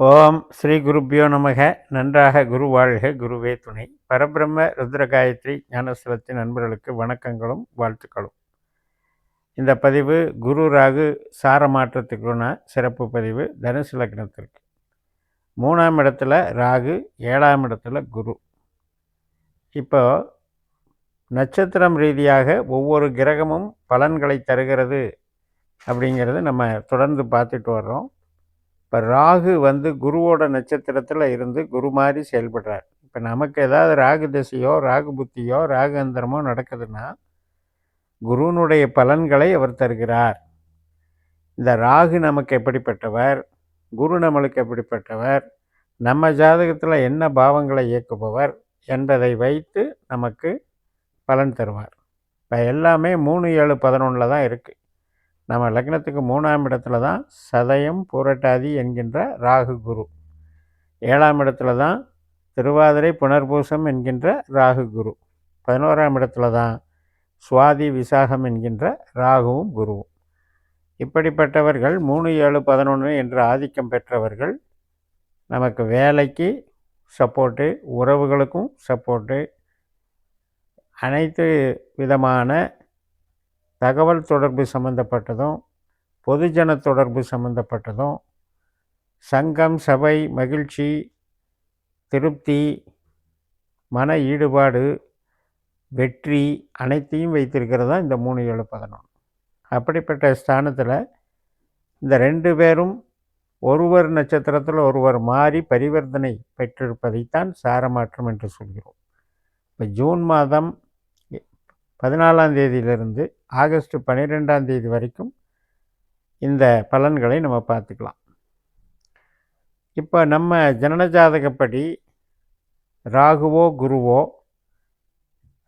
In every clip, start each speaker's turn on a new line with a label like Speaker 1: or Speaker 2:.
Speaker 1: ஓம் ஸ்ரீ குருப்பியோ நமக. நன்றாக குரு வாழ்க, குருவே துணை. பரபிரம்ம ருத்ரகாயத்ரி ஞானஸ்தலத்தின் நண்பர்களுக்கு வணக்கங்களும் வாழ்த்துக்களும். இந்த பதிவு குரு ராகு சார மாற்றத்துக்குன சிறப்பு பதிவு. தனுசு லக்னத்திற்கு 3ஆம் இடத்துல ராகு, 7ஆம் இடத்துல குரு. இப்போ நட்சத்திரம் ரீதியாக ஒவ்வொரு கிரகமும் பலன்களை தருகிறது அப்படிங்கிறது நம்ம தொடர்ந்து பார்த்துட்டு வர்றோம். இப்போ ராகு குருவோட நட்சத்திரத்தில் இருந்து குரு மாதிரி செயல்படுறார். இப்போ நமக்கு ஏதாவது ராகு திசையோ ராகு புத்தியோ ராகு அந்தரமோ நடக்குதுன்னா குருனுடைய பலன்களை அவர் தருகிறார். இந்த ராகு நமக்கு எப்படிப்பட்டவர், குரு நம்மளுக்கு எப்படிப்பட்டவர், நம்ம ஜாதகத்தில் என்ன பாவங்களை இயக்குபவர் என்பதை வைத்து நமக்கு பலன் தருவார். இப்போ எல்லாமே 3, 7, 11 தான் இருக்குது. நம்ம லக்னத்துக்கு 3ஆம் இடத்துல தான் சதயம் பூரட்டாதி என்கின்ற ராகு குரு. 7ஆம் இடத்துல தான் திருவாதிரை புனர்பூசம் என்கின்ற ராகு குரு. 11ஆம் இடத்துல தான் சுவாதி விசாகம் என்கின்ற ராகுவும் குருவும். இப்படிப்பட்டவர்கள் 3, 7, 11 என்ற ஆதிக்கம் பெற்றவர்கள் நமக்கு வேலைக்கு சப்போர்ட்டு, உறவுகளுக்கும் சப்போர்ட்டு, அனைத்து விதமான தகவல் தொடர்பு சம்பந்தப்பட்டதும், பொதுஜன தொடர்பு சம்பந்தப்பட்டதும், சங்கம், சபை, மகிழ்ச்சி, திருப்தி, மன ஈடுபாடு, வெற்றி அனைத்தையும் வைத்திருக்கிறது தான் இந்த 3, 7, 11. அப்படிப்பட்ட ஸ்தானத்தில் இந்த 2 பேரும் ஒருவர் நட்சத்திரத்தில் ஒருவர் மாறி பரிவர்த்தனை பெற்றிருப்பதைத்தான் சாரமாற்றம் என்று சொல்கிறோம். இப்போ ஜூன் மாதம் 14ஆம் தேதியிலிருந்து ஆகஸ்ட் 12ஆம் தேதி வரைக்கும் இந்த பலன்களை நம்ம பார்த்துக்கலாம். இப்போ நம்ம ஜனன ஜாதகப்படி ராகுவோ குருவோ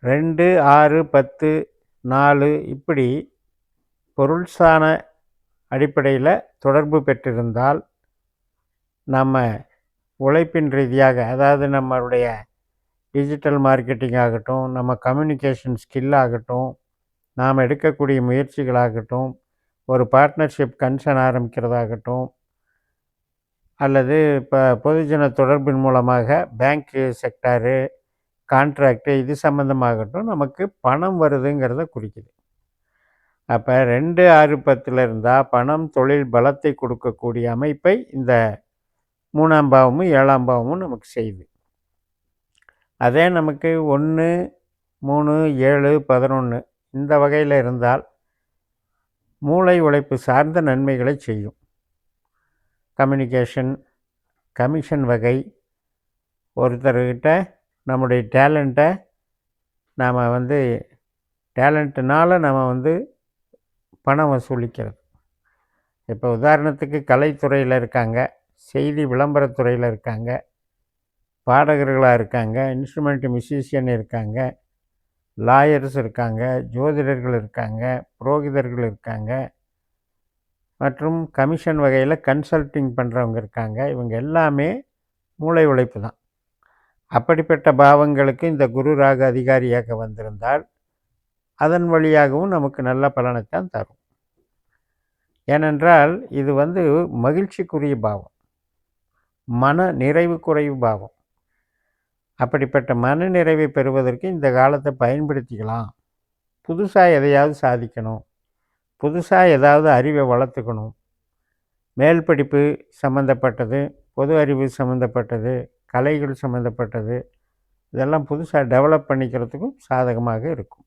Speaker 1: 2, 6, 10, 4 இப்படி பொருள்சான அடிப்படையில் தொடர்பு பெற்றிருந்தால் நம்ம உழைப்பின் ரீதியாக, அதாவது நம்மளுடைய டிஜிட்டல் மார்க்கெட்டிங் ஆகட்டும், நம்ம கம்யூனிகேஷன் ஸ்கில் ஆகட்டும், நாம் எடுக்கக்கூடிய முயற்சிகளாகட்டும், ஒரு பார்ட்னர்ஷிப் கன்சர்ன் ஆரம்பிக்கிறதாகட்டும், அல்லது இப்போ பொதுஜன தொடர்பின் மூலமாக பேங்க்கு செக்டாரு, கான்ட்ராக்டு இது சம்மந்தமாகட்டும் நமக்கு பணம் வருதுங்கிறத குறிக்குது. அப்போ 2, 6, 10 இருந்தால் பணம், தொழில் பலத்தை கொடுக்கக்கூடிய அமைப்பை இந்த 3ஆம் பாவமும் 7ஆம் பாவமும் நமக்கு செய்யுது. அதே நமக்கு 1, 3, 7, 11 இந்த வகையில் இருந்தால் மூளை உழைப்பு சார்ந்த நன்மைகளை செய்யும். கம்யூனிகேஷன், கமிஷன் வகை, ஒருத்தர்கிட்ட நம்முடைய டேலண்ட்டை நாம் டேலண்ட்டுனால் நம்ம பணம் வசூலிக்கிறது. இப்போ உதாரணத்துக்கு கலைத்துறையில் இருக்காங்க, செய்தி விளம்பரத்துறையில் இருக்காங்க, பாடகர்களாக இருக்காங்க, இன்ஸ்ட்ருமெண்ட் மியூசிஷியன் இருக்காங்க, லாயர்ஸ் இருக்காங்க, ஜோதிடர்கள் இருக்காங்க, புரோகிதர்கள் இருக்காங்க, மற்றும் கமிஷன் வகையில் கன்சல்டிங் பண்ணுறவங்க இருக்காங்க. இவங்க எல்லாமே மூளை உழைப்பு தான். அப்படிப்பட்ட பாவங்களுக்கு இந்த குரு ராகு அதிகாரியாக வந்திருந்தால் அதன் வழியாகவும் நமக்கு நல்ல பலனைத்தான் தரும். ஏனென்றால் இது மகிழ்ச்சிக்குரிய பாவம், மன நிறைவு குறைவு பாவம். அப்படிப்பட்ட மன நிறைவை பெறுவதற்கு இந்த காலத்தை பயன்படுத்திக்கலாம். புதுசாக எதையாவது சாதிக்கணும், புதுசாக ஏதாவது அறிவை வளர்த்துக்கணும், மேல் படிப்பு சம்மந்தப்பட்டது, பொது அறிவு சம்மந்தப்பட்டது, கலைகள் சம்மந்தப்பட்டது, இதெல்லாம் புதுசாக டெவலப் பண்ணிக்கிறதுக்கும் சாதகமாக இருக்கும்.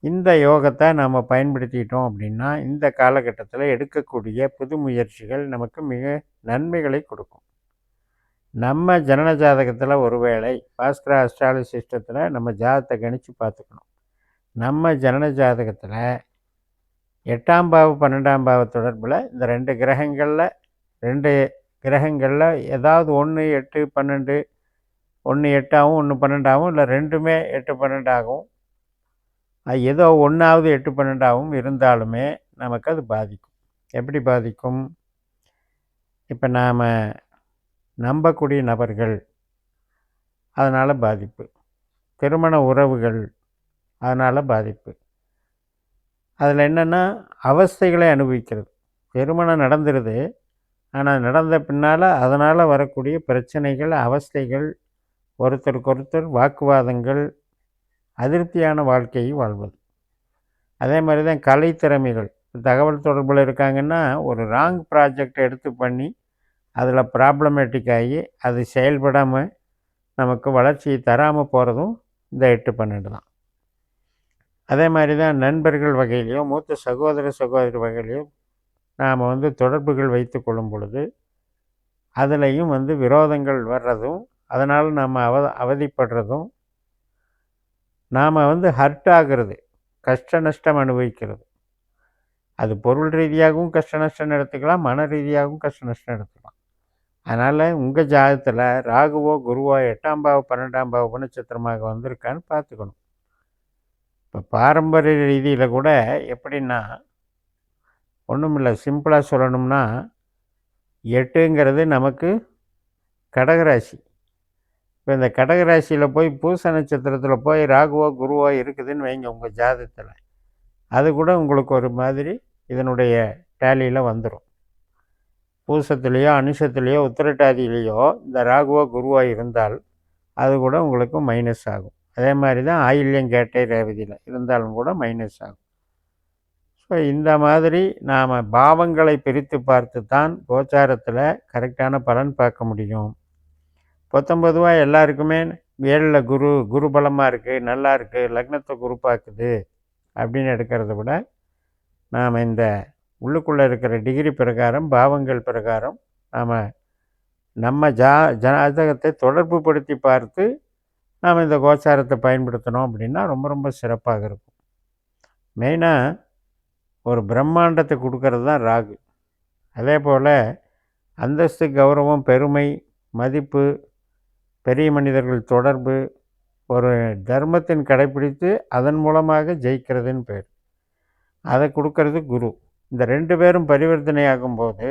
Speaker 1: இந்த யோகத்தை நாம் பயன்படுத்திக்கிட்டோம் அப்படின்னா இந்த காலகட்டத்தில் எடுக்கக்கூடிய புது முயற்சிகள் நமக்கு மிக நன்மைகளை கொடுக்கும். நம்ம ஜனன ஜாதகத்தில் ஒருவேளை பாஸ்கரா அஸ்ட்ராலஜி சிஸ்டத்தில் நம்ம ஜாதகத்தை கணித்து பார்த்துக்கணும். நம்ம ஜனன ஜாதகத்தில் 8ஆம் பாவ 12ஆம் பாவ தொடர்பில் இந்த 2 கிரகங்களில் ஏதாவது 1, 8, 12, 1 8ஆகவும் 1 12ஆகவும், இல்லை 2மே 8, 12 ஆகும், ஏதோ 1ஆவது 8, 12ஆகவும் இருந்தாலுமே நமக்கு அது பாதிக்கும். எப்படி பாதிக்கும்? இப்போ நாம் நம்பக்கூடிய நபர்கள், அதனால் பாதிப்பு. திருமண உறவுகள், அதனால் பாதிப்பு. அதில் என்னென்னா அவஸ்தைகளை அனுபவிக்கிறது. திருமணம் நடந்துருது, ஆனால் நடந்த பின்னால் அதனால் வரக்கூடிய பிரச்சனைகள், அவஸ்தைகள், ஒருத்தருக்கொருத்தர் வாக்குவாதங்கள், அதிருப்தியான வாழ்க்கையை வாழ்வது. அதே மாதிரி தான் கலை திறமைகள். தகவல் தொடர்பில் இருக்காங்கன்னா, ஒரு ராங் ப்ராஜெக்ட் எடுத்து பண்ணி, அதில் ப்ராப்ளமேட்டிக் ஆகி, அது செயல்படாமல் நமக்கு வளர்ச்சியை தராமல் போகிறதும் இந்த 8, 12 தான். அதே மாதிரி தான் நண்பர்கள் வகையிலையோ, மூத்த சகோதர சகோதரி வகையிலையோ நாம் தொடர்புகள் வைத்து கொள்ளும் பொழுது, அதுலேயும் விரோதங்கள் வர்றதும், அதனால் நாம் அவதிப்படுறதும், நாம் ஹர்ட் ஆகிறது, கஷ்ட நஷ்டம் அனுபவிக்கிறது. அது பொருள் ரீதியாகவும் கஷ்ட நஷ்டம் எடுத்துக்கலாம், மன ரீதியாகவும் கஷ்ட நஷ்டம் எடுத்துக்கலாம். அதனால் உங்கள் ஜாதகத்தில் ராகுவோ குருவோ 8ஆம் பாவ 12ஆம் பாவ குணச்சித்திரமாக வந்திருக்கான்னு பார்த்துக்கணும். இப்போ பாரம்பரிய ரீதியில் கூட எப்படின்னா, ஒன்றுமில்லை, சிம்பிளாக சொல்லணும்னா 8ங்கிறது நமக்கு கடகராசி. இப்போ இந்த கடகராசியில் போய் பூச நட்சத்திரத்தில் போய் ராகுவோ குருவோ இருக்குதுன்னு வைங்க உங்கள் ஜாதகத்தில், அது கூட உங்களுக்கு ஒரு மாதிரி இதனுடைய டேலியில் வந்துடும். பூசத்துலேயோ அனுஷத்துலேயோ உத்திரட்டாதியிலேயோ இந்த ராகுவோ குருவோ இருந்தால் அது கூட உங்களுக்கு மைனஸ் ஆகும். அதே மாதிரி தான் ஆயில்யம் கேட்டை ரேவதியில் இருந்தாலும் கூட மைனஸ் ஆகும். ஸோ இந்த மாதிரி நாம் பாவங்களை பிரித்து பார்த்து தான் கோச்சாரத்தில் கரெக்டான பலன் பார்க்க முடியும். 19 எல்லாருக்குமே 7ல் குரு பலமாக இருக்குது, நல்லா இருக்குது, லக்னத்தை குரு பார்க்குது அப்படின்னு எடுக்கிறத விட, நாம் இந்த உள்ளுக்குள்ளே இருக்கிற டிகிரி பிரகாரம், பாவங்கள் பிரகாரம் நாம் நம்ம ஜாதகத்தை தொடர்பு படுத்தி பார்த்து நாம் இந்த கோச்சாரத்தை பயன்படுத்தணும் அப்படின்னா ரொம்ப ரொம்ப சிறப்பாக இருக்கும். மெயினாக ஒரு பிரம்மாண்டத்தை கொடுக்கறது தான் ராகு. அதே போல் அந்தஸ்து, கௌரவம், பெருமை, மதிப்பு, பெரிய மனிதர்கள் தொடர்பு, ஒரு தர்மத்தின் கடைப்பிடித்து அதன் மூலமாக ஜெயிக்கிறதுன்னு பேர். அதை கொடுக்கறது குரு. இந்த 2 பேரும் பரிவர்த்தனை ஆகும்போது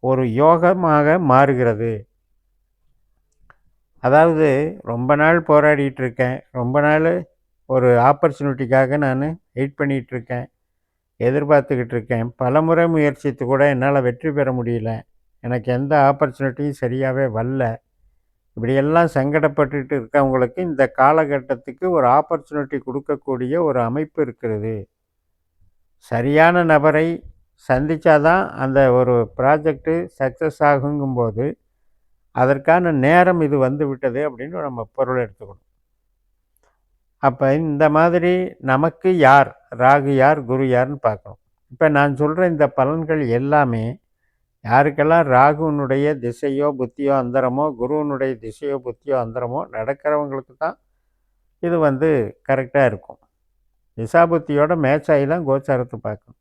Speaker 1: ஒரு யோகமாக மாறுகிறது. அதாவது ரொம்ப நாள் போராடிட்டு இருக்கேன், ரொம்ப நாள் ஒரு ஆப்பர்ச்சுனிட்டிக்காக நான் வெயிட் பண்ணிகிட்ருக்கேன், எதிர்பார்த்துக்கிட்டு இருக்கேன், பலமுறை முயற்சித்து கூட என்னால் வெற்றி பெற முடியல, எனக்கு எந்த ஆப்பர்ச்சுனிட்டியும் சரியாகவே வரல, இப்படியெல்லாம் சங்கடப்பட்டுட்டு இருக்கவங்களுக்கு இந்த காலகட்டத்துக்கு ஒரு ஆப்பர்ச்சுனிட்டி கொடுக்கக்கூடிய ஒரு அமைப்பு இருக்கிறது. சரியான நபரை சந்தித்தாதான் அந்த ஒரு ப்ராஜெக்டு சக்ஸஸ் ஆகுங்கும்போது அதற்கான நேரம் இது வந்து விட்டது அப்படின்னு நம்ம பொருள் எடுத்துக்கணும். அப்போ இந்த மாதிரி நமக்கு யார் ராகு யார் குரு யார்னு பார்க்கணும். இப்போ நான் சொல்கிற இந்த பலன்கள் எல்லாமே யாருக்கெல்லாம் ராகுனுடைய திசையோ புத்தியோ அந்தரமோ, குருவனுடைய திசையோ புத்தியோ அந்தரமோ நடக்கிறவங்களுக்கு தான் இது கரெக்டாக இருக்கும். திசாபுத்தியோட மேட்ச் ஆகி தான் கோச்சாரத்தை பார்க்கணும்.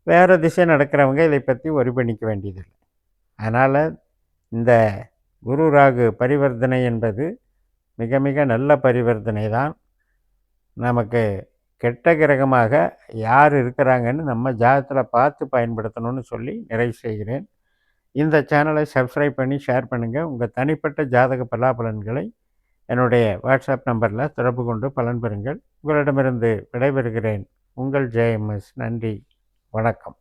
Speaker 1: வேறு திசை நடக்கிறவங்க இதை பற்றி ஒரி பண்ணிக்க வேண்டியதில்லை. அதனால் இந்த குரு ராகு பரிவர்த்தனை என்பது மிக மிக நல்ல பரிவர்த்தனை தான். நமக்கு கெட்ட கிரகமாக யார் இருக்கிறாங்கன்னு நம்ம ஜாதகத்தில் பார்த்து பயன்படுத்தணும்னு சொல்லி நிறைவு செய்கிறேன். இந்த சேனலை சப்ஸ்கிரைப் பண்ணி ஷேர் பண்ணுங்கள். உங்கள் தனிப்பட்ட ஜாதக பலாபலன்களை என்னுடைய வாட்ஸ்அப் நம்பரில் தொடர்பு கொண்டு பலன் பெறுங்கள். உங்களிடமிருந்து விடைபெறுகிறேன். உங்கள் ஜேஎம்எஸ். நன்றி, வணக்கம்.